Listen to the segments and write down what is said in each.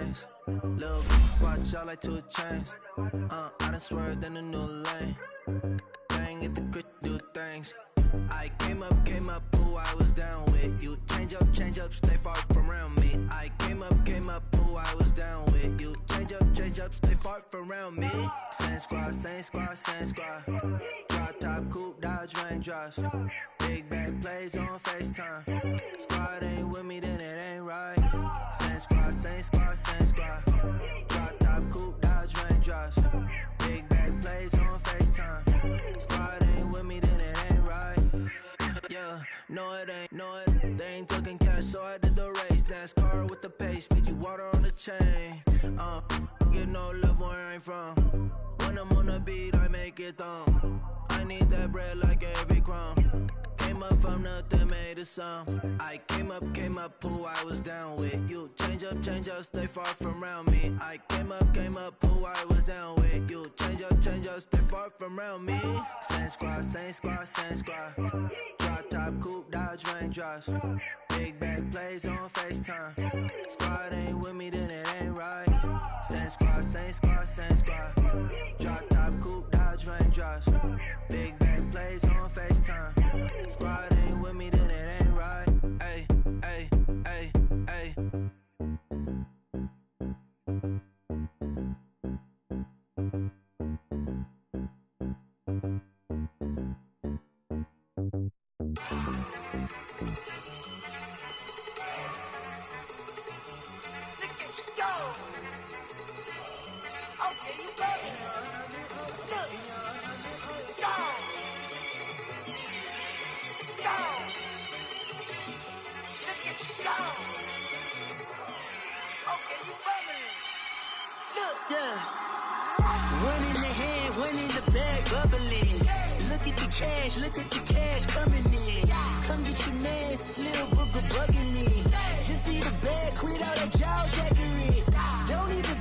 lanes. Lil' watch out like 2 chains. I done swerved in a new lane. Bang at the grit, do things. I came up, who I was down with. You change up, stay far from around me. I came up, who I was down with. You change up, stay far from around me. Same squad. Drop top, coupe, Dodge raindrops. Big bag plays on FaceTime. Squad ain't with me, then it ain't right. Same squad. Drop top, coupe, Dodge raindrops. Big bag plays on FaceTime. Squad ain't with me, then it ain't right. Yeah, no it ain't, they ain't talking cash, so I did the race. NASCAR with the pace, feed you water on the chain. Get no love where I ain't from. When I'm on the beat, I make it thumb. I need that bread like every crumb. Came up from nothing, made a sum. I came up, who I was down with. You change up, stay far from around me. I came up, who I was down with. You change up, stay far from around me. Same squad. Drop top, coupe, Dodge raindrops. Big bag plays on FaceTime. Squad ain't with me, then it ain't right. Same squad. Drop top, coupe, Dodge raindrops. Big bag plays on FaceTime. Squad ain't with me, then it ain't right. Ay. Look at the cash coming in. Come get your man, Slim Booger bugging me. Just need a bag, quit all that jaw jackery. Don't even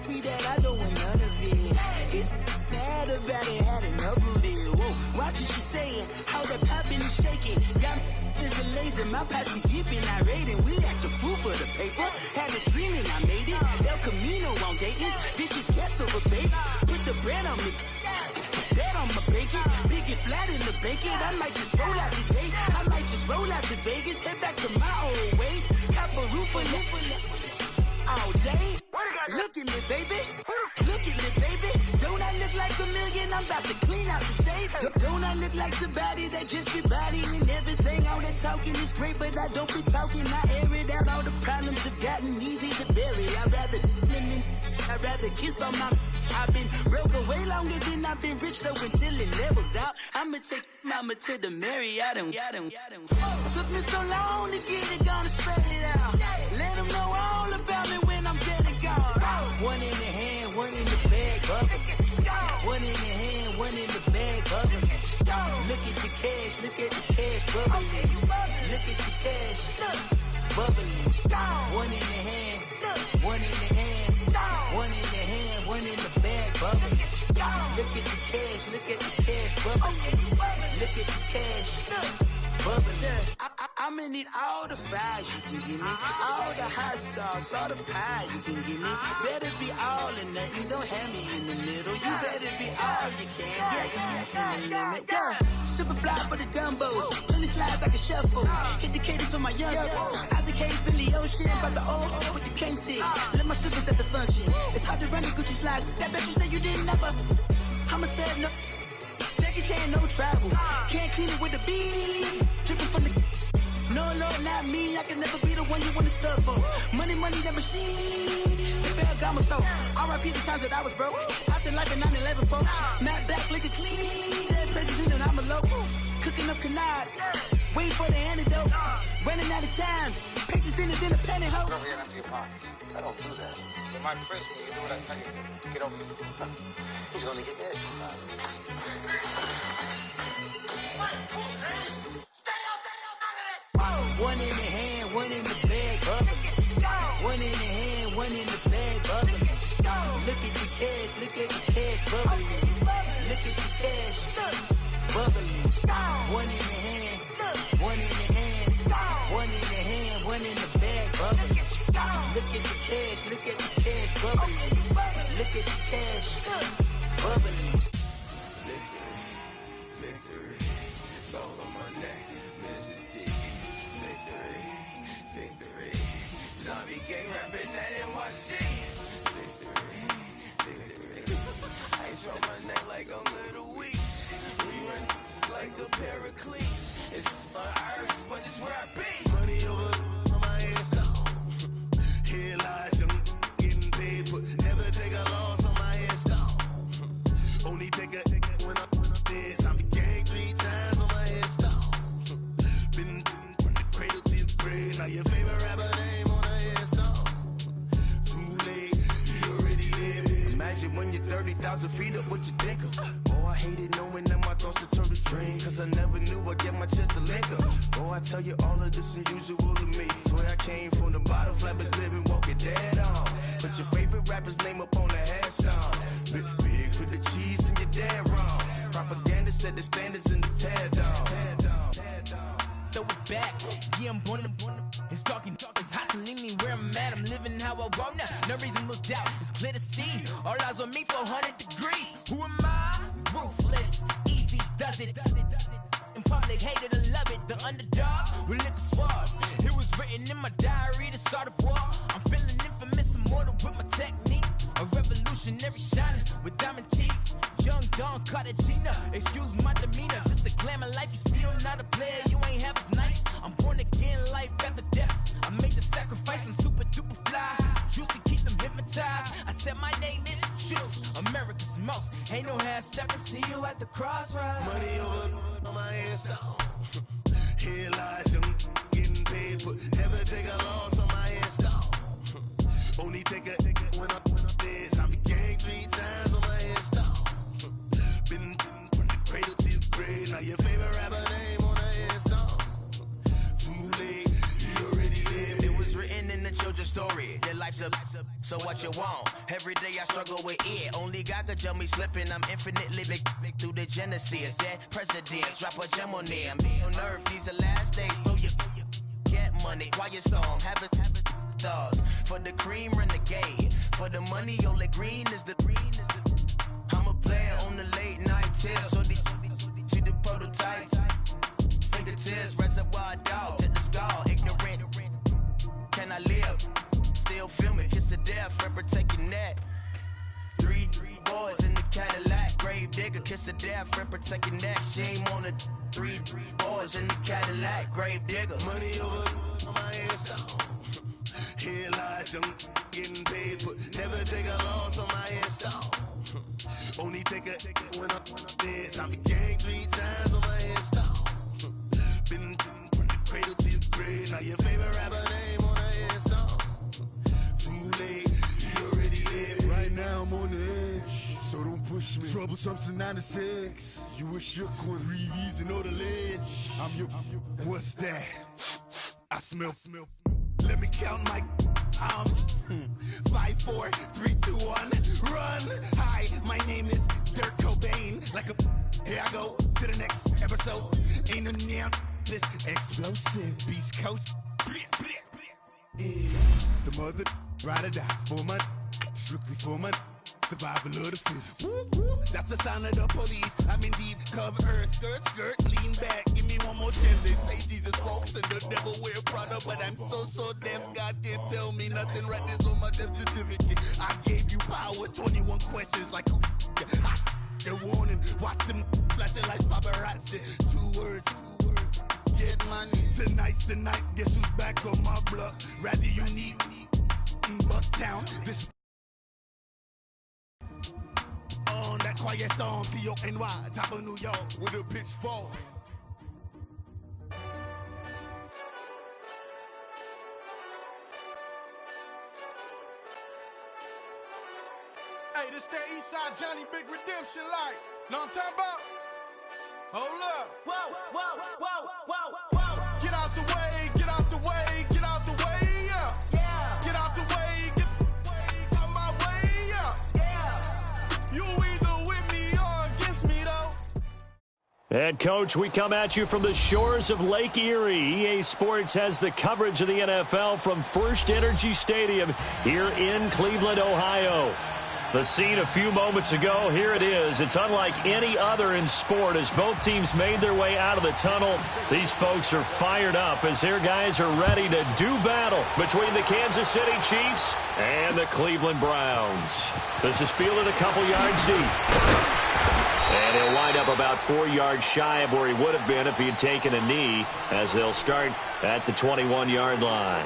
be that, I don't want none of it. He's mad about it, had enough of it. Whoa, watch what you saying, how that poppin' and shaking. Got is a laser, my posse deep and irate. And we act the fool for the paper. Had a dream and I made it. El Camino on Dayton's, bitches guess over baked. Put the bread on me. I'ma bake it, big and flat in the bacon. I might just roll out today. I might just roll out to Vegas, head back to my old ways. Cop a roof for all day. Look at me, baby. Look at me, baby. Don't I look like a million? I'm about to clean out the safe. Don't I look like somebody that just be bodying everything? All that talking is great, but I don't be talking. I air it out. All the problems have gotten easy to bury. I'd rather kiss on my. I've been broke way longer than I've been rich, so until it levels out, I'ma take mama to the Marriott and took me so long to get it, gonna spread it out. Let them know all about me when I'm dead and gone. One in the hand, one in the bag, bubble. One in the hand, one in the bag, bubble. Look at the cash, bubbling. Look at the cash, bubbling. One in the hand, one in the hand, one in the hand, one in the bag, bubbling. Look at the cash, bubbling. Look at the cash, bubbling. I'ma need all the fries you can give me, all the hot sauce, all the pie you can give me. Better be all or nothing, don't have me in the middle. You better be all you can, yeah. Super fly for the Dumbos, plenty slides like a shuffle. Hit the cadence on my young Isaac Hayes, Billy Ocean, about the old with the cane stick. Let my slippers at the function. It's hard to run the Gucci slides. That bet you say you didn't never. I'm a step no. Jackie Chan, no travel. Can't clean it with the beat. Dripping from the. No, Lord, not me. I can never be the one you want to stuff for. Money, that machine. The Ferragamo store. R.I.P. the times that I was broke. I said like a 9/11 folks. Matte black, liquor clean. Dead presents in and I'm a local. Cooking up canard. Waiting for the antidote. Running out of time. Patience thinner than a pantyhose. Over here and empty your pockets. I don't do that. In my prison, you do what I tell you to. Get over here. He's gonna get nasty. One in the hand, one in the bag, bubbling. One in the hand, one in the bag, bubbling. Look at the cash, bubbling. Look at the cash, bubbling. One in the hand, one in the hand, one in the hand, one in the bag, bubbling. Look at the cash, cash, look at the cash bubbling. Look at the cash bubbling. Victory, gold on my neck, Mr. T. Victory, zombie gang rapping that NYC. Victory, ice on my neck like I'm Little Weak. We run like the Paracletes. It's on earth, but it's where I be. Money over on my hands down. Here lies young, getting paid, but never take a loss on my hands down. Only take a when I'm dead. I'm gang 3 times on my hands down. Been from the cradle to the grave. Now your favorite rapper name on the hands down. Too late, you already there. Imagine when you're 30,000 feet up, what you think of? Oh, I hated knowing that my thoughts would turn to dream. Cause I never knew I'd get my chance to link up. Oh, I tell you all of this unusual to me. Swear I came from the bottom, flappers living, walking dead on. Put your favorite rapper's name up on the headstone. Big for the cheese and you're dead wrong. Propaganda set the standards in the tear down. Throw it back, yeah, I'm born to. It's talking, it's hustling me where I'm at. I'm living how I want now. No reasonable doubt, it's clear to see. All eyes on me, 400 degrees. Who am I? Ruthless, easy, does it. In public, hate it or love it. The underdogs with liquor swabs. It was written in my diary to start a war. I'm feeling infamous, immortal with my technique. A revolutionary shining with diamond teeth. Young Don Cartagena, excuse my demeanor. Just the glamour life, you still not a player, you ain't half as nice. I'm born again, life after death. I made the sacrifice and super duper fly. Used to keep them hypnotized. I said my name is Juice, America's most. Ain't no half stepping, see you at the crossroads. Money over on my hands down. Here lies young, getting paid, but never take a loss on my hands down. Only take a when I'm dead. I'm gang 3 times on my hands down. Been from the cradle to the grave. Now your favorite rapper name on the hands down. Too late, you already there. It was written in the children's story. Your life's a so what you want. Every day I struggle with it. Only God could jump me slipping. I'm infinitely big through the genesis. Dead presidents, drop a gem on them. On earth, these the last days. Throw your get money, quiet storm. Have it dogs. For the cream, renegade. For the money, only green is the I'm a player on the late night till. So these see the prototype. Fingertips, reservoir dog to the skull. Ignorant. Can I live? Still film it, kiss to death, friend protect your neck. 3 boys in the Cadillac, grave digger, kiss to death, friend protect your neck. Shame on the 3 boys in the Cadillac, grave digger. Money over on my hands down. Here lies young, getting paid, but never take a loss on my hands down. Only take a when I'm dead. I'm gang 3 times on my hands down. Been from the cradle to the grave. Now your favorite rapper name on the hands down. Too late, you already there. Right now I'm on the edge, so don't push me. Troublesome to 96. You a shook one, breathe easy, know the ledge. I'm your, what's that? I smell. Let me count my. 5, 4, 3, 2, 1, run. Hi, my name is Dirk Cobain. Like a, here I go to the next episode. Ain't no damn this explosive Beast Coast. The mother ride or die for my, strictly for my. Survival of the fittest. That's the sound of the police. I'm in deep cover earth, skirt, lean back. Give me one more chance. They say Jesus walks and the devil wear Prada, but I'm so deaf. God can't tell me nothing. Right this on my death certificate. I gave you power. 21 questions like who? They're warning. Watch them flashing like paparazzi. 2 words. Get money. Tonight's the night. Guess who's back on my block? Rather you need Bucktown. This. On that quiet storm, T-O-N-Y, top of New York, with a pitchfork. Hey, this that Eastside Johnny Big Redemption like. Know what I'm talking about? Hold up. Whoa. Get out the way, get out the way, get out the way, yeah. Get out the way, get out my way, yeah. You either with me or against me though. And, Coach, we come at you from the shores of Lake Erie. EA Sports has the coverage of the NFL from First Energy Stadium here in Cleveland, Ohio. The scene a few moments ago, here it is. It's unlike any other in sport as both teams made their way out of the tunnel. These folks are fired up as their guys are ready to do battle between the Kansas City Chiefs and the Cleveland Browns. This is fielded a couple yards deep. And he'll wind up about 4 yards shy of where he would have been if he had taken a knee, as they'll start at the 21-yard line.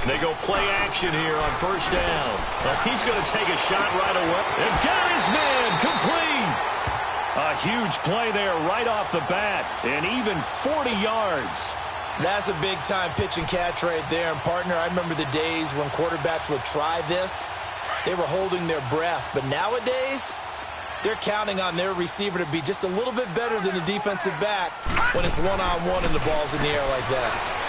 They go play action here on first down. Well, he's going to take a shot right away. And got his man complete. A huge play there right off the bat. And even 40 yards. That's a big-time pitch and catch right there. And, partner, I remember the days when quarterbacks would try this. They were holding their breath. But nowadays, they're counting on their receiver to be just a little bit better than the defensive back when it's one-on-one and the ball's in the air like that.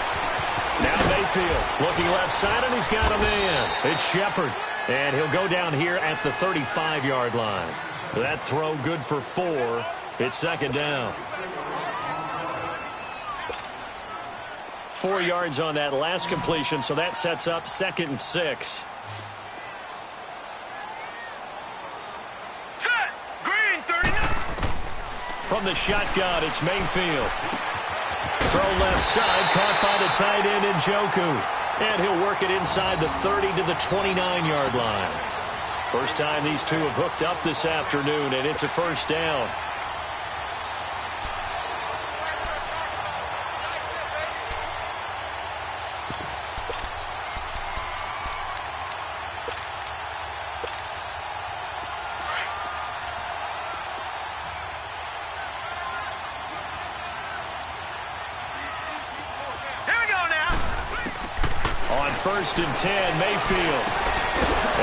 Now Mayfield looking left side, and he's got a man. It's Shepard, and he'll go down here at the 35-yard line. That throw good for 4. It's second down. 4 yards on that last completion, so that sets up 2nd and 6. Set! Green, 39! From the shotgun, it's Mayfield. Throw left side, caught by the tight end Njoku. And he'll work it inside the 30 to the 29-yard line. First time these two have hooked up this afternoon, and it's a first down. First and 10, Mayfield.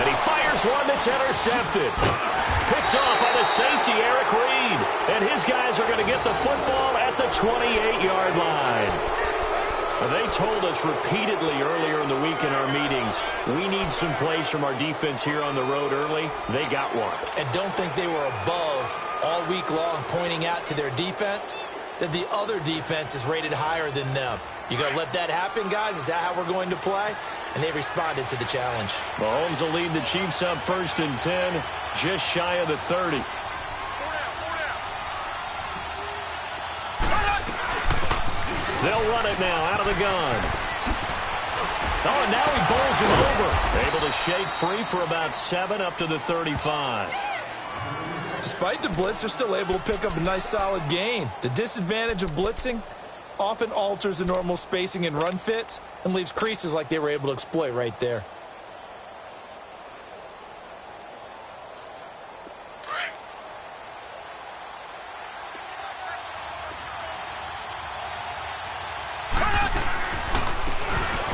And he fires one that's intercepted. Picked off by the safety, Eric Reed. And his guys are going to get the football at the 28-yard line. They told us repeatedly earlier in the week in our meetings, we need some plays from our defense here on the road early. They got one. And don't think they were above all week long pointing out to their defense that the other defense is rated higher than them. You got to let that happen, guys? Is that how we're going to play? And they responded to the challenge. Mahomes will lead the Chiefs up first and 10, just shy of the 30. They'll run it now out of the gun. Oh, and now he bowls him over. Able to shake free for about 7 up to the 35. Despite the blitz, they're still able to pick up a nice solid gain. The disadvantage of blitzing often alters the normal spacing and run fits and leaves creases like they were able to exploit right there.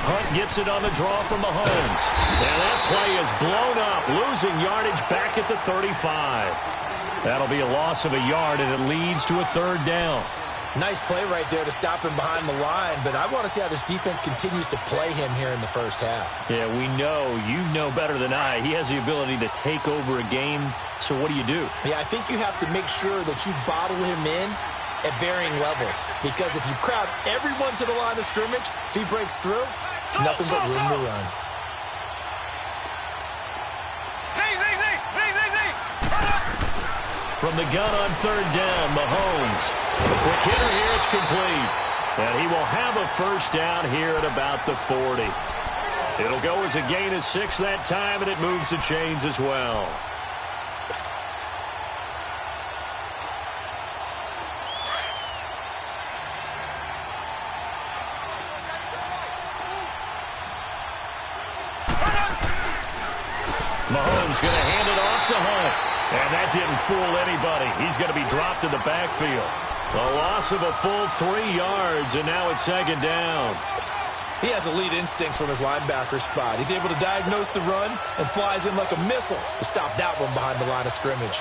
Hunt gets it on the draw from Mahomes. And that play is blown up, losing yardage back at the 35. That'll be a loss of a yard, and it leads to a third down. Nice play right there to stop him behind the line, but I want to see how this defense continues to play him here in the first half. Yeah, we know, you know better than I, he has the ability to take over a game, so what do you do? Yeah, I think you have to make sure that you bottle him in at varying levels, because if you crowd everyone to the line of scrimmage, if he breaks through, nothing but room to run. From the gun on third down, Mahomes. Quick hitter here, it's complete. And he will have a first down here at about the 40. It'll go as a gain of 6 that time, and it moves the chains as well. Mahomes going to hand it off to Hunt. And that didn't fool anybody. He's going to be dropped in the backfield. A loss of a full 3 yards, and now it's second down. He has elite instincts from his linebacker spot. He's able to diagnose the run and flies in like a missile to stop that one behind the line of scrimmage.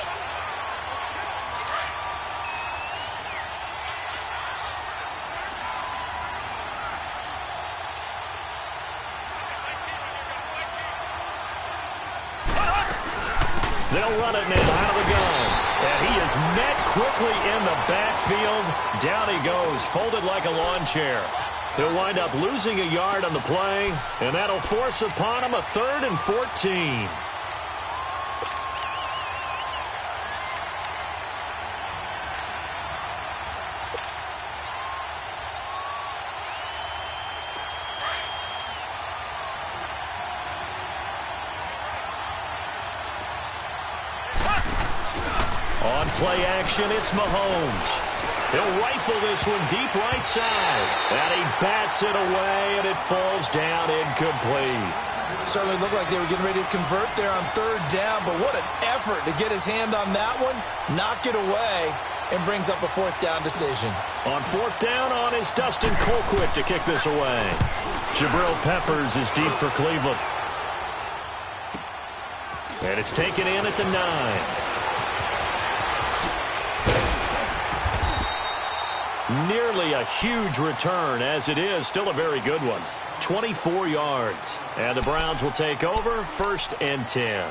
They'll run it now out of the gun. And he is met quickly in the backfield. Down he goes, folded like a lawn chair. He'll wind up losing a yard on the play, and that'll force upon him a 3rd and 14. On play action, it's Mahomes. He'll rifle this one deep right side. And he bats it away, and it falls down incomplete. Certainly looked like they were getting ready to convert there on 3rd down, but what an effort to get his hand on that one, knock it away, and brings up a 4th down decision. On 4th down on is Dustin Colquitt to kick this away. Jabril Peppers is deep for Cleveland. And it's taken in at the 9. Nearly a huge return, as it is still a very good one. 24 yards. And the Browns will take over, 1st and 10.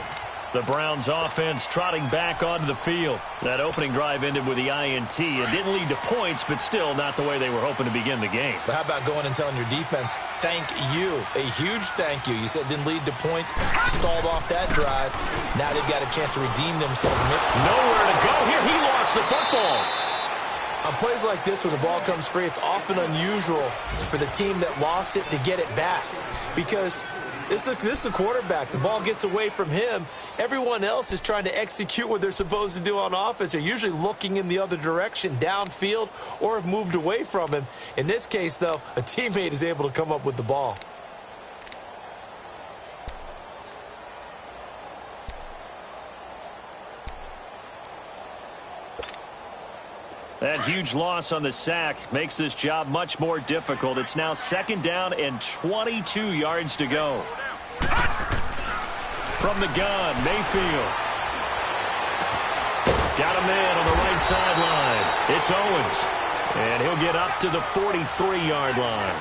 The Browns offense trotting back onto the field. That opening drive ended with the INT. It didn't lead to points, but still not the way they were hoping to begin the game. But how about going and telling your defense, thank you, a huge thank you. You said it didn't lead to points, stalled off that drive. Now they've got a chance to redeem themselves. Nowhere to go here. He lost the football. On plays like this where the ball comes free, it's often unusual for the team that lost it to get it back. Because this is the quarterback. The ball gets away from him. Everyone else is trying to execute what they're supposed to do on offense. They're usually looking in the other direction, downfield, or have moved away from him. In this case, though, a teammate is able to come up with the ball. That huge loss on the sack makes this job much more difficult. It's now 2nd down and 22 yards to go. From the gun, Mayfield. Got a man on the right sideline. It's Owens. And he'll get up to the 43-yard line.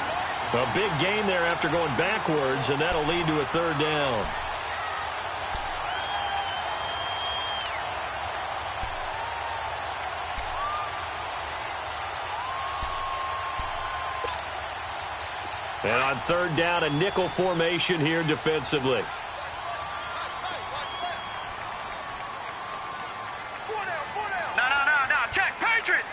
A big gain there after going backwards, and that'll lead to a 3rd down. And on 3rd down, a nickel formation here defensively. No. Check. Patriot.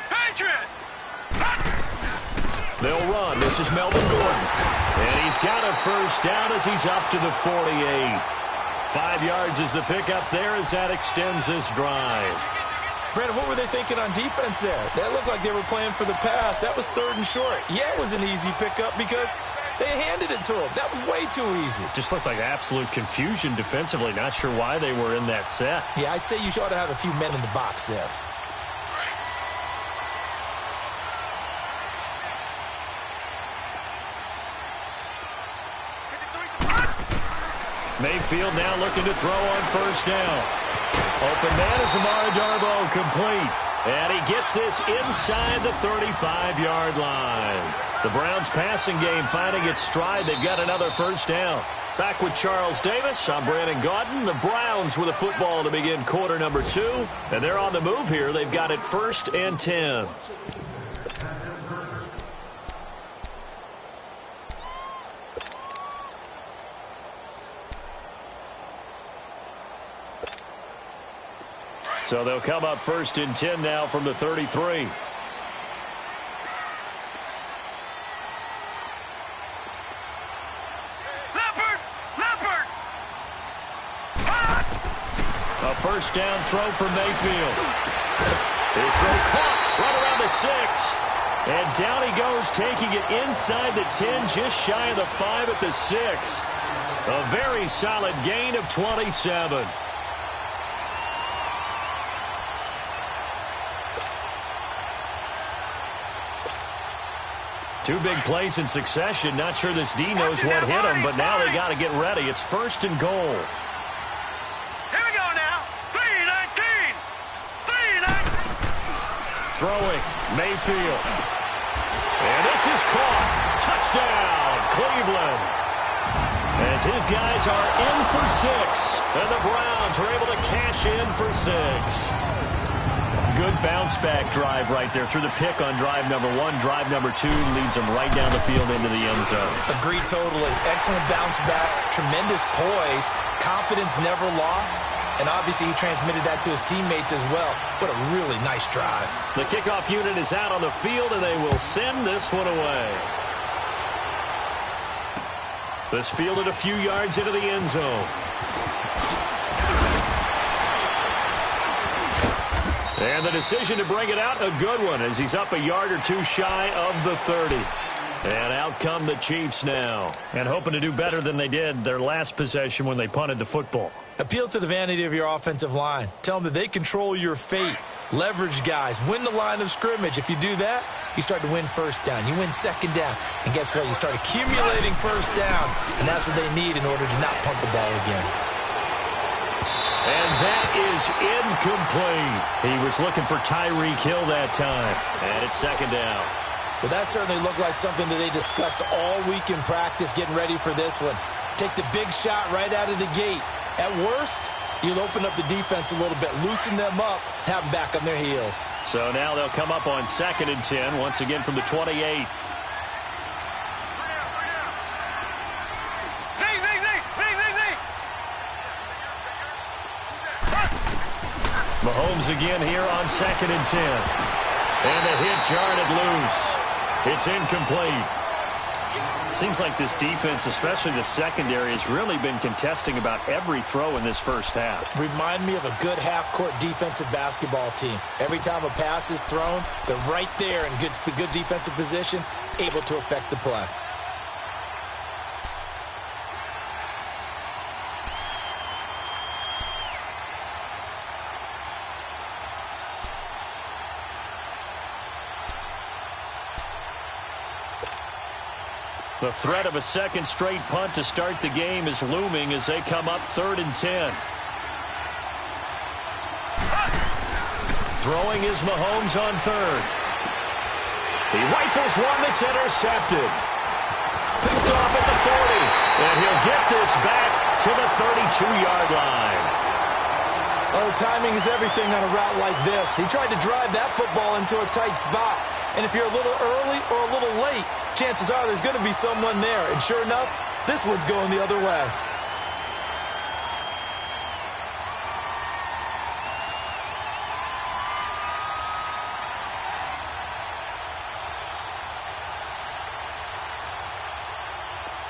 They'll run. This is Melvin Gordon. And he's got a 1st down as he's up to the 48. 5 yards is the pickup there as that extends this drive. Brandon, what were they thinking on defense there? That looked like they were playing for the pass. That was 3rd and short. Yeah, it was an easy pickup because they handed it to him. That was way too easy. Just looked like absolute confusion defensively. Not sure why they were in that set. Yeah, I'd say you ought to have a few men in the box there. Mayfield now looking to throw on 1st down. Open man is Amara Darboh, complete. And he gets this inside the 35-yard line. The Browns passing game finding its stride. They've got another 1st down. Back with Charles Davis, I'm Brandon Gaudin. The Browns with a football to begin quarter number 2. And they're on the move here. They've got it 1st and 10. So they'll come up 1st and 10 now from the 33. Leopard! A 1st down throw for Mayfield. His throw caught right around the 6. And down he goes, taking it inside the 10, just shy of the 5 at the 6. A very solid gain of 27. Two big plays in succession. Not sure this D knows what hit him, but now they got to get ready. It's 1st and goal. Here we go now. 3-19. Throwing, Mayfield. And this is caught. Touchdown, Cleveland. As his guys are in for 6. And the Browns are able to cash in for 6. Good bounce-back drive right there through the pick on drive number 1. Drive number 2 leads them right down the field into the end zone. Agree totally. Excellent bounce-back, tremendous poise, confidence never lost, and obviously he transmitted that to his teammates as well. What a really nice drive. The kickoff unit is out on the field, and they will send this one away. This fielded a few yards into the end zone. And the decision to bring it out, a good one, as he's up a yard or two shy of the 30. And out come the Chiefs now. And hoping to do better than they did their last possession when they punted the football. Appeal to the vanity of your offensive line. Tell them that they control your fate. Leverage guys. Win the line of scrimmage. If you do that, you start to win first down. You win second down. And guess what? You start accumulating first downs. And that's what they need in order to not punt the ball again. And that is incomplete. He was looking for Tyreek Hill that time. And it's 2nd down. Well, that certainly looked like something that they discussed all week in practice getting ready for this one. Take the big shot right out of the gate. At worst, you'll open up the defense a little bit, loosen them up, have them back on their heels. So now they'll come up on 2nd and 10, once again from the 28. Mahomes again here on 2nd and 10. And a hit jarred it loose. It's incomplete. Seems like this defense, especially the secondary, has really been contesting about every throw in this first half. Remind me of a good half-court defensive basketball team. Every time a pass is thrown, they're right there in good defensive position, able to affect the play. The threat of a second straight punt to start the game is looming as they come up 3rd and 10. Throwing is Mahomes on 3rd. He rifles one that's intercepted. Picked off at the 40. And he'll get this back to the 32-yard line. Oh, timing is everything on a route like this. He tried to drive that football into a tight spot. And if you're a little early or a little late, chances are there's going to be someone there. And sure enough, this one's going the other way.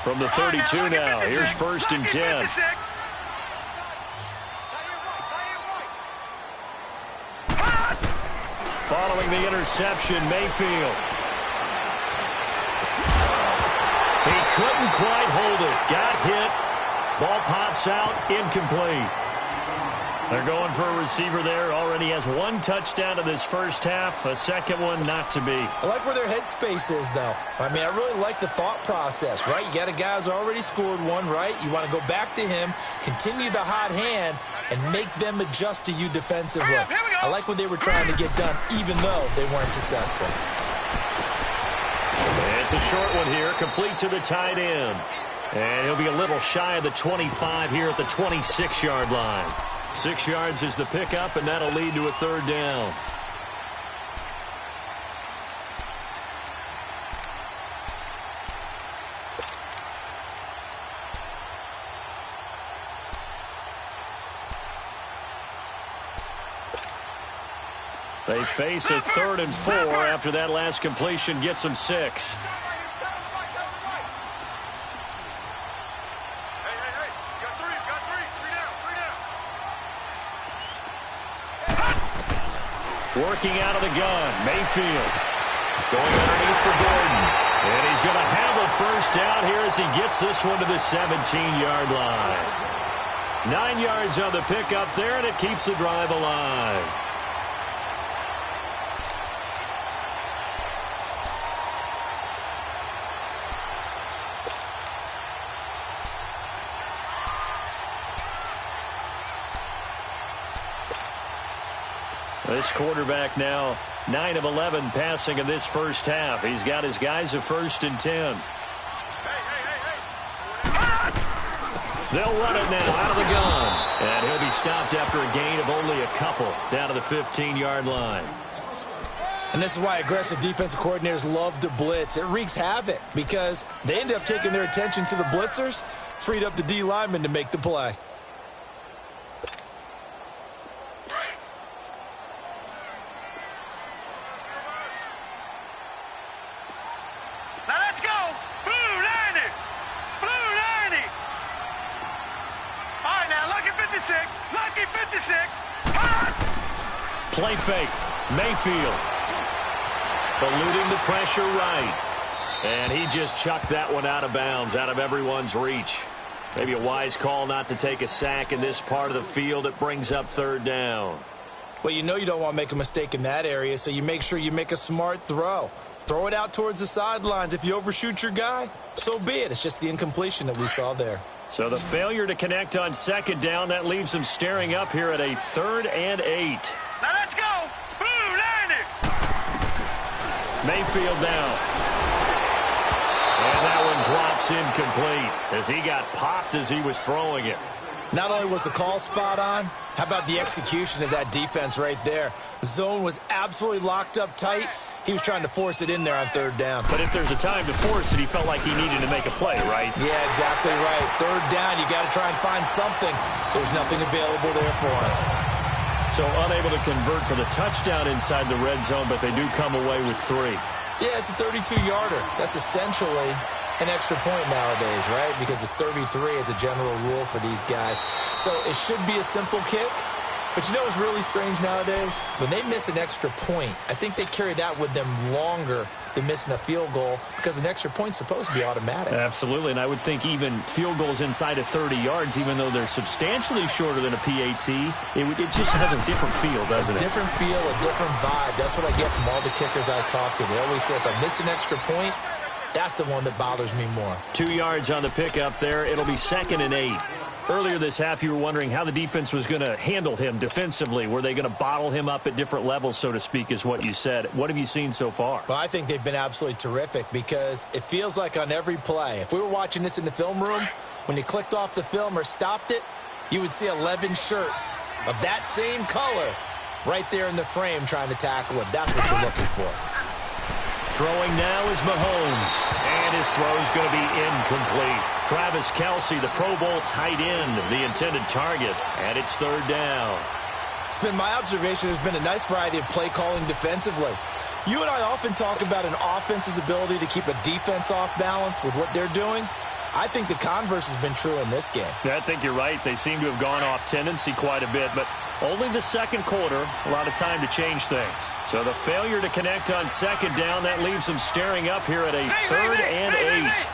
From the 32 now, here's 1st and 10. Following the interception, Mayfield. He couldn't quite hold it. Got hit. Ball pops out. Incomplete. They're going for a receiver there. Already has 1 touchdown in this first half. A second one not to be. I like where their headspace is, though. I mean, I really like the thought process, right? You got a guy who's already scored one, right? You want to go back to him, continue the hot hand, and make them adjust to you defensively. I like what they were trying to get done, even though they weren't successful. It's a short one here, complete to the tight end. And he'll be a little shy of the 25 here at the 26-yard line. 6 yards is the pickup, and that'll lead to a 3rd down. They face a 3rd and 4 after that last completion gets them 6. Working out of the gun, Mayfield. Going underneath for Gordon. And he's going to have a first down here as he gets this one to the 17-yard line. 9 yards on the pickup there, and it keeps the drive alive. This quarterback now 9 of 11 passing in this first half. He's got his guys at 1st and 10. They'll run it now out of the gun. And he'll be stopped after a gain of only a couple down to the 15-yard line. And this is why aggressive defensive coordinators love to blitz. It wreaks havoc because they end up taking their attention to the blitzers, freed up the D lineman to make the play. Now let's go. Blue 90. Blue 90. All right, now lucky 56. Lucky 56. Play fake. Mayfield. Eluding the pressure right. And he just chucked that one out of bounds, out of everyone's reach. Maybe a wise call not to take a sack in this part of the field. It brings up 3rd down. Well, you know you don't want to make a mistake in that area, so you make sure you make a smart throw. Throw it out towards the sidelines. If you overshoot your guy, so be it. It's just the incompletion that we saw there. So the failure to connect on 2nd down, that leaves him staring up here at a 3rd and 8. Now let's go. Blue 90. Mayfield down. And that one drops incomplete as he got popped as he was throwing it. Not only was the call spot on, how about the execution of that defense right there? The zone was absolutely locked up tight. He was trying to force it in there on 3rd down. But if there's a time to force it, he felt like he needed to make a play, right? Yeah, exactly right. 3rd down, you got to try and find something. There's nothing available there for him. So unable to convert for the touchdown inside the red zone, but they do come away with 3. Yeah, it's a 32-yarder. That's essentially an extra point nowadays, right? Because it's 33 as a general rule for these guys. So it should be a simple kick. But you know what's really strange nowadays? When they miss an extra point, I think they carry that with them longer than missing a field goal because an extra point's supposed to be automatic. Absolutely, and I would think even field goals inside of 30 yards, even though they're substantially shorter than a PAT, it just has a different feel, doesn't it? A different feel, a different vibe. That's what I get from all the kickers I talk to. They always say if I miss an extra point, that's the one that bothers me more. 2 yards on the pickup there. It'll be 2nd and 8. Earlier this half, you were wondering how the defense was going to handle him defensively. Were they going to bottle him up at different levels, so to speak, is what you said. What have you seen so far? Well, I think they've been absolutely terrific because it feels like on every play, if we were watching this in the film room, when you clicked off the film or stopped it, you would see 11 shirts of that same color right there in the frame trying to tackle him. That's what you're looking for. Throwing now is Mahomes, and his throw's going to be incomplete. Travis Kelce, the Pro Bowl tight end, the intended target, and it's 3rd down. It's been my observation there's been a nice variety of play calling defensively. You and I often talk about an offense's ability to keep a defense off balance with what they're doing. I think the converse has been true in this game. I think you're right. They seem to have gone off tendency quite a bit, but only the 2nd quarter, a lot of time to change things. So the failure to connect on 2nd down, that leaves them staring up here at a 3rd and 8.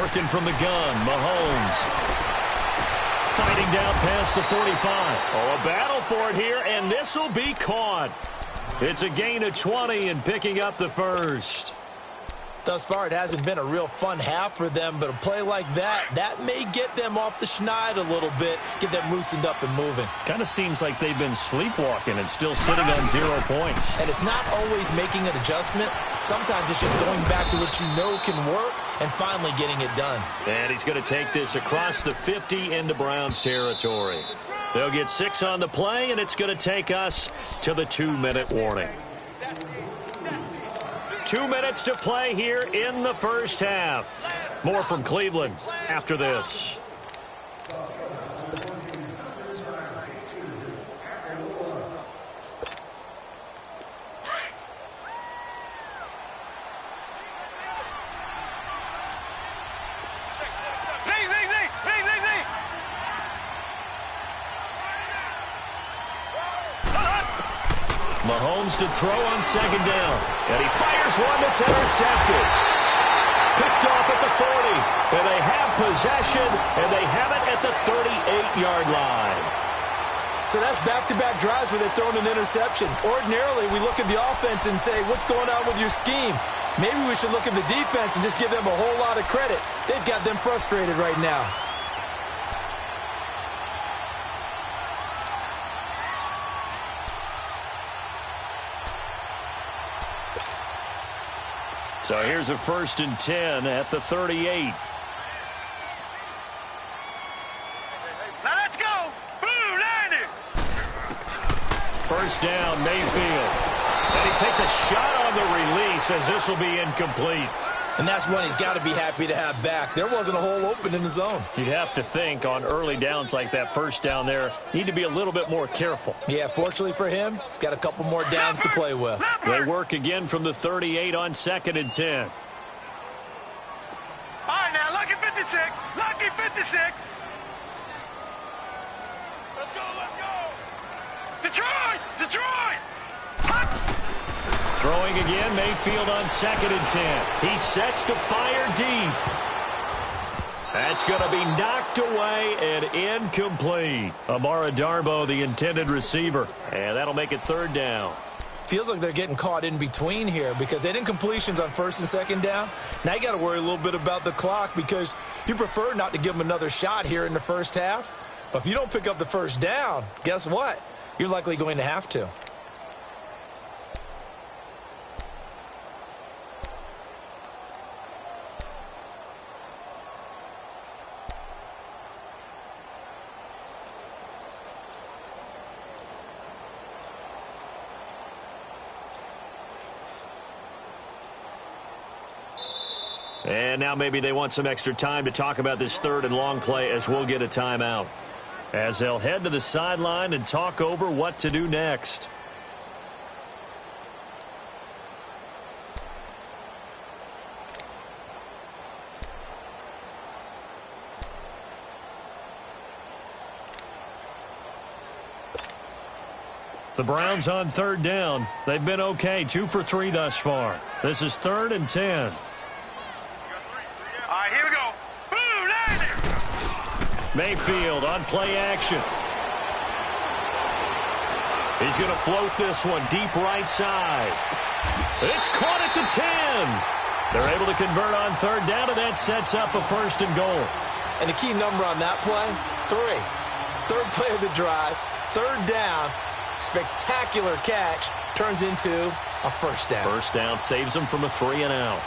Working from the gun, Mahomes. Fighting down past the 45. Oh, a battle for it here, and this will be caught. It's a gain of 20 and picking up the 1st. Thus far, it hasn't been a real fun half for them, but a play like that may get them off the schneid a little bit, get them loosened up and moving. Kind of seems like they've been sleepwalking and still sitting on 0 points. And it's not always making an adjustment. Sometimes it's just going back to what you know can work and finally getting it done. And he's going to take this across the 50 into Browns territory. They'll get 6 on the play, and it's going to take us to the 2-minute warning. 2 minutes to play here in the first half. More from Cleveland after this. Mahomes to throw on 2nd down. And he fires one that's intercepted. Picked off at the 40. And they have possession, and they have it at the 38-yard line. So that's back-to-back drives where they've thrown an interception. Ordinarily, we look at the offense and say, what's going on with your scheme? Maybe we should look at the defense and just give them a whole lot of credit. They've got them frustrated right now. So here's a 1st and 10 at the 38. Now let's go. Blue line it. First down, Mayfield. And he takes a shot on the release as this will be incomplete. And that's one he's got to be happy to have back. There wasn't a hole open in the zone. You'd have to think on early downs like that first down there, need to be a little bit more careful. Yeah, fortunately for him, got a couple more downs to play with. They work again from the 38 on 2nd and 10. All right, now, lucky 56. Lucky 56. Let's go, let's go. Detroit! Detroit! Throwing again, Mayfield on 2nd and 10. He sets to fire deep. That's going to be knocked away and incomplete. Amara Darboh, the intended receiver. And that'll make it 3rd down. Feels like they're getting caught in between here because they did incompletions on 1st and 2nd down. Now you got to worry a little bit about the clock because you prefer not to give them another shot here in the first half. But if you don't pick up the 1st down, guess what? You're likely going to have to. And now maybe they want some extra time to talk about this 3rd and long play as we'll get a timeout. As they'll head to the sideline and talk over what to do next. The Browns on 3rd down. They've been okay, 2 for 3 thus far. This is 3rd and 10. All right, here we go. Blue line it. Mayfield on play action. He's going to float this one deep right side. It's caught at the 10. They're able to convert on 3rd down, and that sets up a 1st and goal. And the key number on that play, 3. 3rd play of the drive, 3rd down, spectacular catch, turns into a 1st down. 1st down saves them from a 3 and out.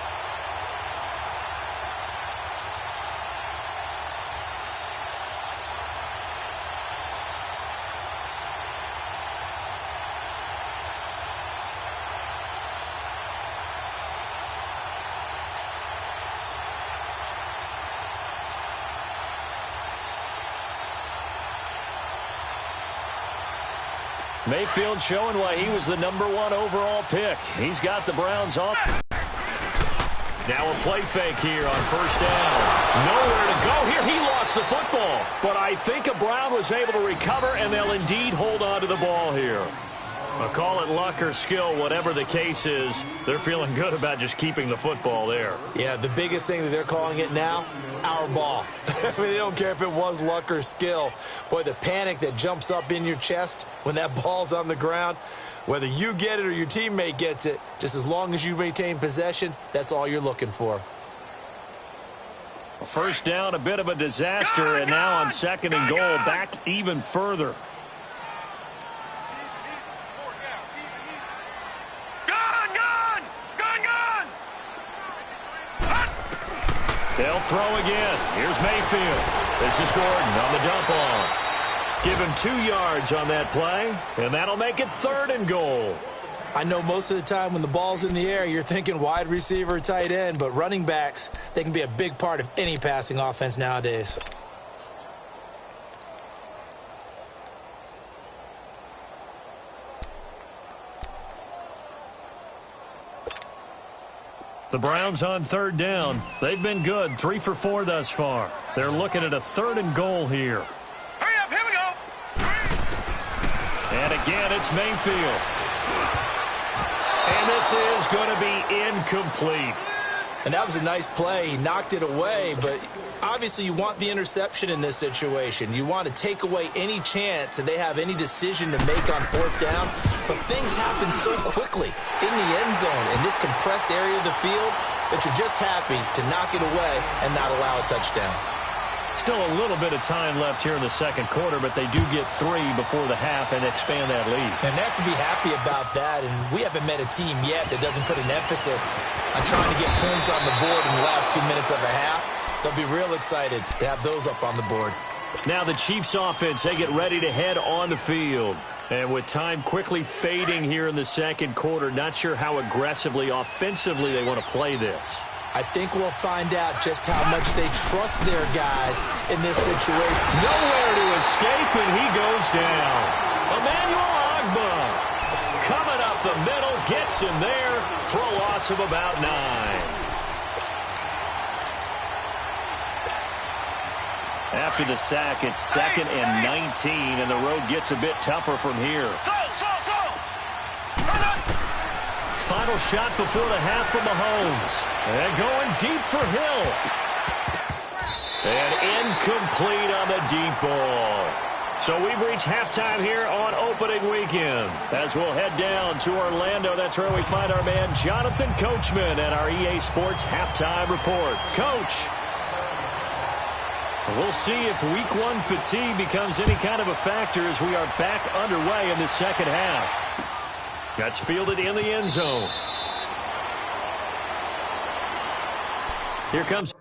Mayfield showing why he was the #1 overall pick. He's got the Browns on. Now a play fake here on 1st down. Nowhere to go here. He lost the football. But I think a Brown was able to recover, and they'll indeed hold on to the ball here. I'll call it luck or skill, whatever the case is. They're feeling good about just keeping the football there. Yeah, the biggest thing that they're calling it now, our ball. I mean, they don't care if it was luck or skill. Boy, the panic that jumps up in your chest when that ball's on the ground, whether you get it or your teammate gets it, just as long as you maintain possession, that's all you're looking for. 1st down, a bit of a disaster, and now on 2nd and goal, back even further. They'll throw again. Here's Mayfield. This is Gordon on the dump off. Give him 2 yards on that play, and that'll make it 3rd and goal. I know most of the time when the ball's in the air, you're thinking wide receiver, tight end, but running backs, they can be a big part of any passing offense nowadays. The Browns on 3rd down. They've been good, 3 for 4 thus far. They're looking at a 3rd and goal here. Hurry up, here we go. And again, it's Mayfield. And this is going to be incomplete. And that was a nice play. He knocked it away, but obviously you want the interception in this situation. You want to take away any chance that they have any decision to make on fourth down. But things happen so quickly in the end zone in this compressed area of the field that you're just happy to knock it away and not allow a touchdown. Still a little bit of time left here in the second quarter, but they do get 3 before the half and expand that lead. And they have to be happy about that, and we haven't met a team yet that doesn't put an emphasis on trying to get points on the board in the last 2 minutes of a half. They'll be real excited to have those up on the board. Now the Chiefs offense, they get ready to head on the field. And with time quickly fading here in the second quarter, not sure how aggressively, offensively they want to play this. I think we'll find out just how much they trust their guys in this situation. Nowhere to escape, and he goes down. Emmanuel Agba coming up the middle, gets him there for a loss of about 9. After the sack, it's 2nd and 19, and the road gets a bit tougher from here. Final shot before the half from Mahomes. And going deep for Hill. And incomplete on the deep ball. So we've reached halftime here on opening weekend. As we'll head down to Orlando, that's where we find our man Jonathan Coachman at our EA Sports Halftime Report. Coach, we'll see if Week 1 fatigue becomes any kind of a factor as we are back underway in the second half. That's fielded in the end zone. Here comes.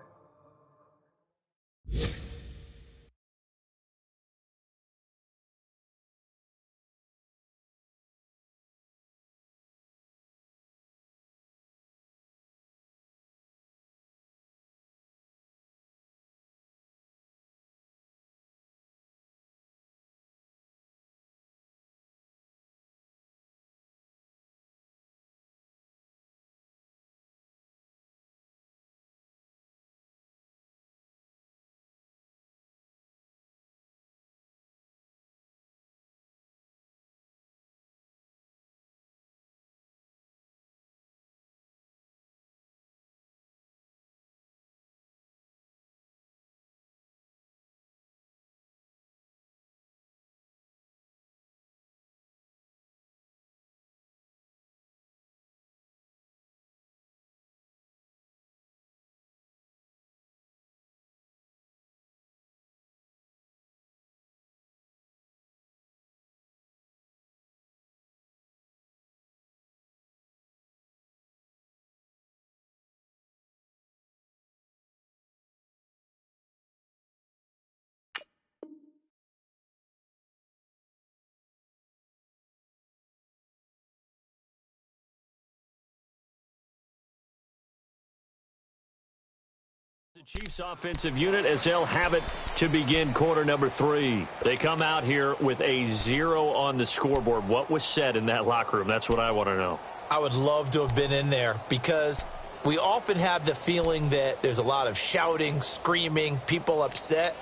The Chiefs offensive unit as they'll have it to begin quarter number 3. They come out here with a 0 on the scoreboard. What was said in that locker room? That's what I want to know. I would love to have been in there because we often have the feeling that there's a lot of shouting, screaming, people upset.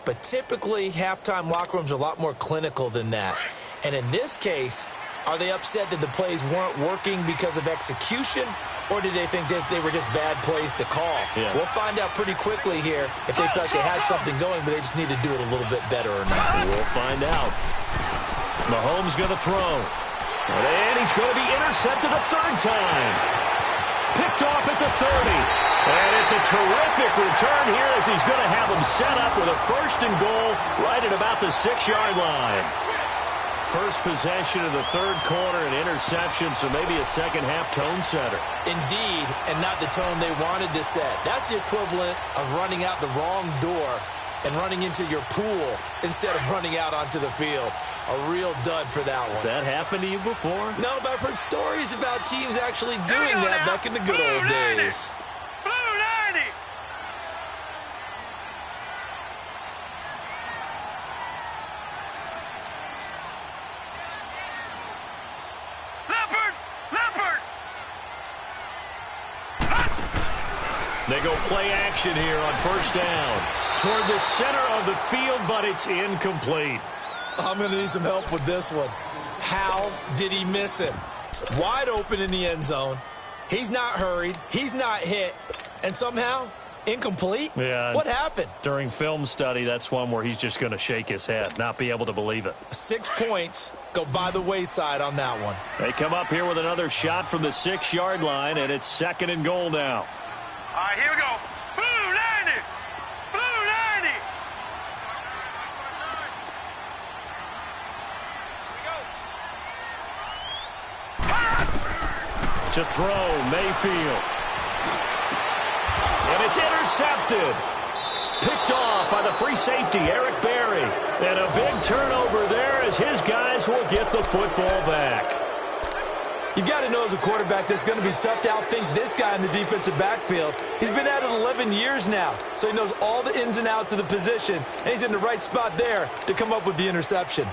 But typically, halftime locker rooms are a lot more clinical than that. And in this case, are they upset that the plays weren't working because of execution? Or did they think they were just bad plays to call? Yeah. We'll find out pretty quickly here if they felt like they had something going, but they just need to do it a little bit better or not. We'll find out. Mahomes going to throw. And he's going to be intercepted a third time. Picked off at the 30. And it's a terrific return here as he's going to have him set up with a 1st and goal right at about the 6-yard line. First possession of the third quarter, an interception, so maybe a second-half tone setter. Indeed, and not the tone they wanted to set. That's the equivalent of running out the wrong door and running into your pool instead of running out onto the field. A real dud for that one. Has that happened to you before? No, but I've heard stories about teams actually doing that back in the good old days. Blue 90! They go play action here on first down. Toward the center of the field, but it's incomplete. I'm going to need some help with this one. How did he miss him? Wide open in the end zone. He's not hurried. He's not hit. and somehow incomplete? Yeah. What happened? During film study, that's one where he's just going to shake his head, not be able to believe it. 6 points go by the wayside on that one. They come up here with another shot from the 6-yard line, and it's 2nd and goal now. All right, here we go. Blue 90! Blue 90! To throw, Mayfield. And it's intercepted. Picked off by the free safety, Eric Berry. And a big turnover there as his guys will get the football back. You've got to know as a quarterback that's going to be tough to outthink this guy in the defensive backfield. He's been at it 11 years now, so he knows all the ins and outs of the position, and he's in the right spot there to come up with the interception.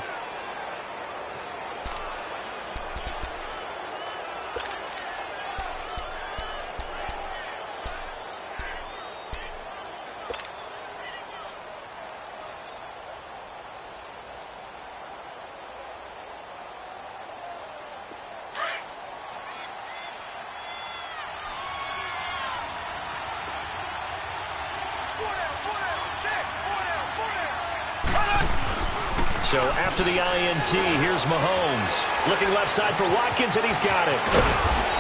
So after the INT, here's Mahomes. Looking left side for Watkins, and he's got it.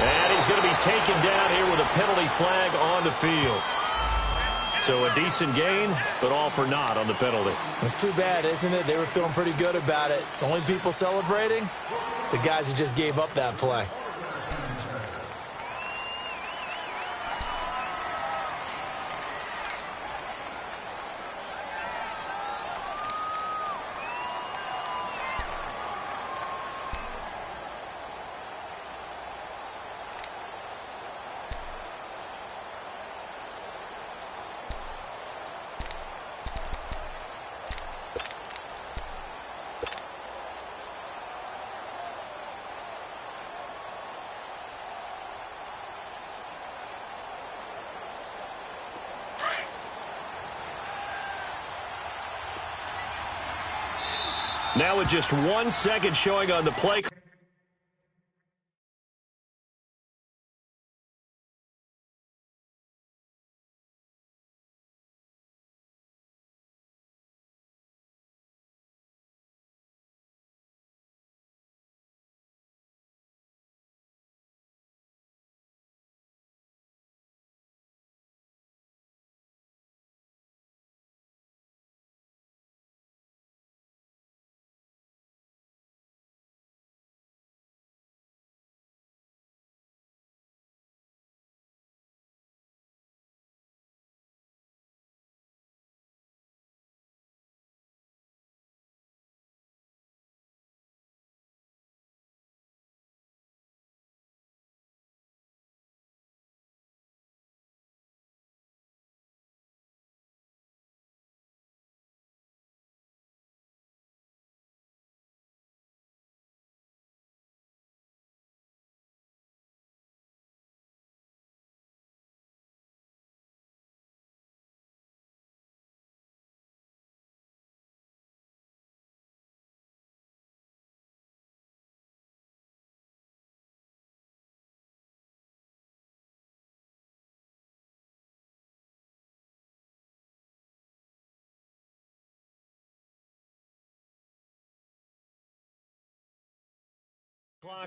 And he's going to be taken down here with a penalty flag on the field. So a decent gain, but all for naught on the penalty. It's too bad, isn't it? They were feeling pretty good about it. The only people celebrating, the guys who just gave up that play. Now with just 1 second showing on the play.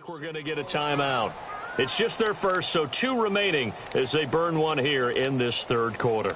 We're going to get a timeout. It's just their first, so 2 remaining as they burn one here in this third quarter.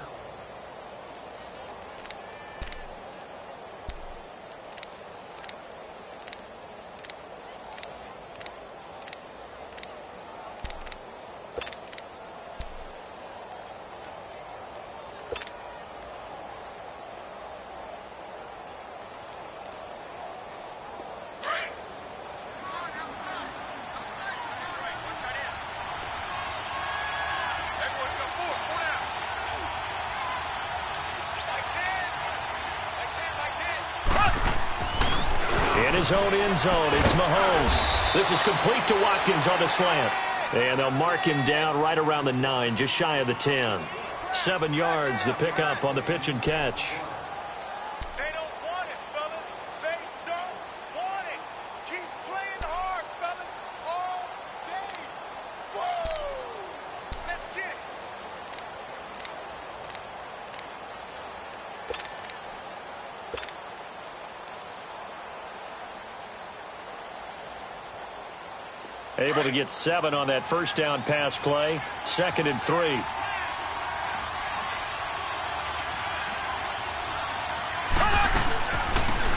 His own end zone. It's Mahomes. This is complete to Watkins on the slant. And they'll mark him down right around the 9, just shy of the 10. 7 yards, the pickup on the pitch and catch. They don't want it, fellas. They don't want it. Keep playing hard, fellas, all day. Whoa! Let's get it. Able to get 7 on that first down pass play. 2nd and 3.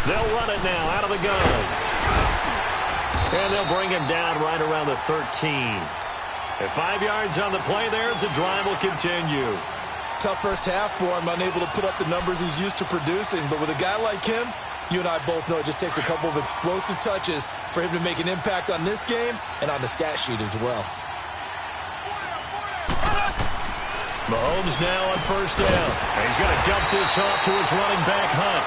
They'll run it now out of the gun. And they'll bring him down right around the 13. At 5 yards on the play there, as the drive will continue. Tough first half for him, unable to put up the numbers he's used to producing. But with a guy like him, you and I both know it just takes a couple of explosive touches for him to make an impact on this game and on the stat sheet as well. Mahomes now on first down. And he's going to dump this off to his running back, Hunt.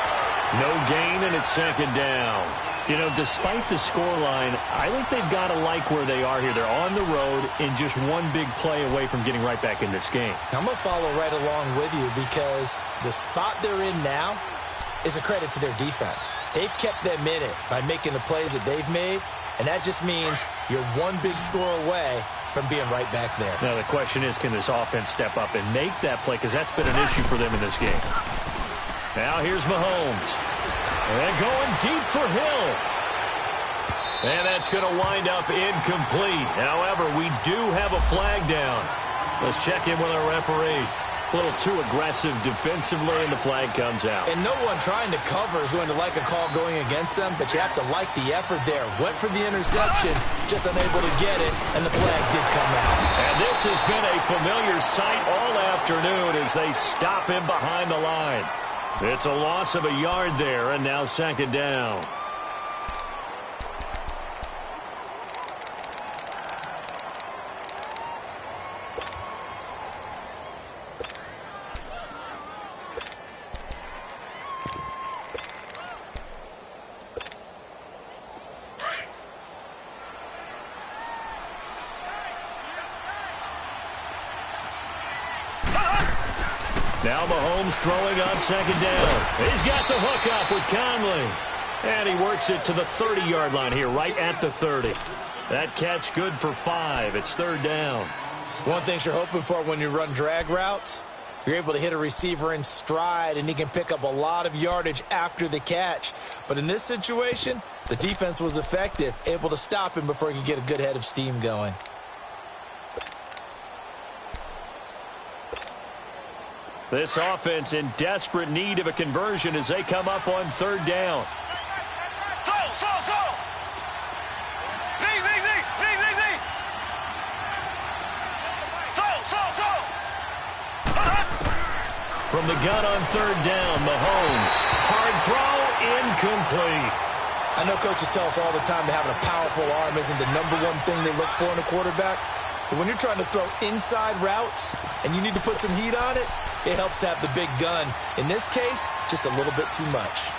No gain, and it's 2nd down. You know, despite the scoreline, I think they've got to like where they are here. They're on the road and just one big play away from getting right back in this game. I'm going to follow right along with you because the spot they're in now is a credit to their defense. They've kept them in it by making the plays that they've made, and that just means you're one big score away from being right back there. Now the question is, can this offense step up and make that play? Because that's been an issue for them in this game. Now here's Mahomes. And going deep for Hill. And that's going to wind up incomplete. However, we do have a flag down. Let's check in with our referee. A little too aggressive defensively, and the flag comes out. And no one trying to cover is going to like a call going against them, but you have to like the effort there. Went for the interception, just unable to get it, and the flag did come out. And this has been a familiar sight all afternoon as they stop him behind the line. It's a loss of a yard there, and now 2nd down. Now Mahomes throwing on 2nd down. He's got the hook up with Conley. And he works it to the 30-yard line here, right at the 30. That catch good for 5. It's 3rd down. One thing you're hoping for when you run drag routes, you're able to hit a receiver in stride, and he can pick up a lot of yardage after the catch. But in this situation, the defense was effective, able to stop him before he could get a good head of steam going. This offense in desperate need of a conversion as they come up on 3rd down. From the gun on 3rd down, Mahomes. Hard throw, incomplete. I know coaches tell us all the time that having a powerful arm isn't the #1 thing they look for in a quarterback. But when you're trying to throw inside routes and you need to put some heat on it, it helps to have the big gun. In this case, just a little bit too much.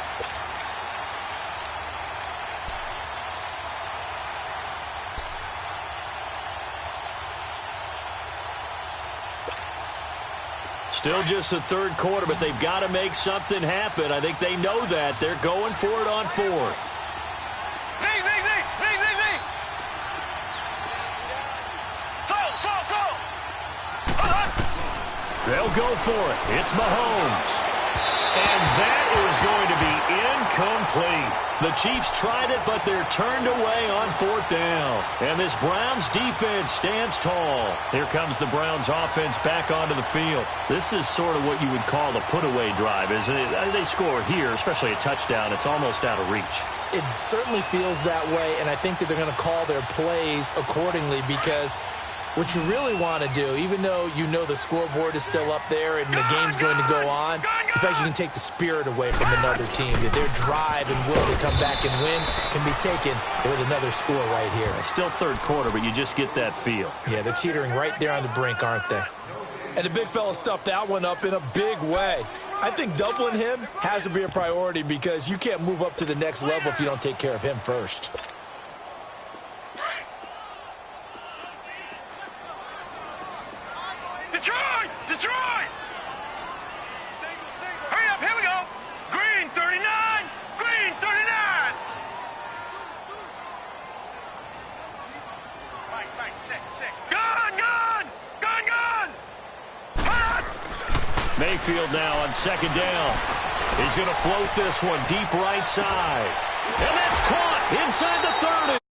Still just the 3rd quarter, but they've got to make something happen. I think they know that. They're going for it on 4th. They'll go for it. It's Mahomes. And that is going to be incomplete. The Chiefs tried it, but they're turned away on 4th down. And this Browns defense stands tall. Here comes the Browns offense back onto the field. This is sort of what you would call a put-away drive, isn't it? They score here, especially a touchdown. It's almost out of reach. It certainly feels that way, and I think that they're going to call their plays accordingly because what you really want to do, even though you know the scoreboard is still up there and the game's going to go on, the fact you can take the spirit away from another team, that their drive and will to come back and win can be taken with another score right here. It's still 3rd quarter, but you just get that feel. Yeah, they're teetering right there on the brink, aren't they? And the big fella stuffed that one up in a big way. I think doubling him has to be a priority because you can't move up to the next level if you don't take care of him first. Detroit! Hurry up, here we go. Green 39, green 39. Right, check. Gun! Hot! Mayfield now on 2nd down. He's going to float this one deep right side. And that's caught inside the 30.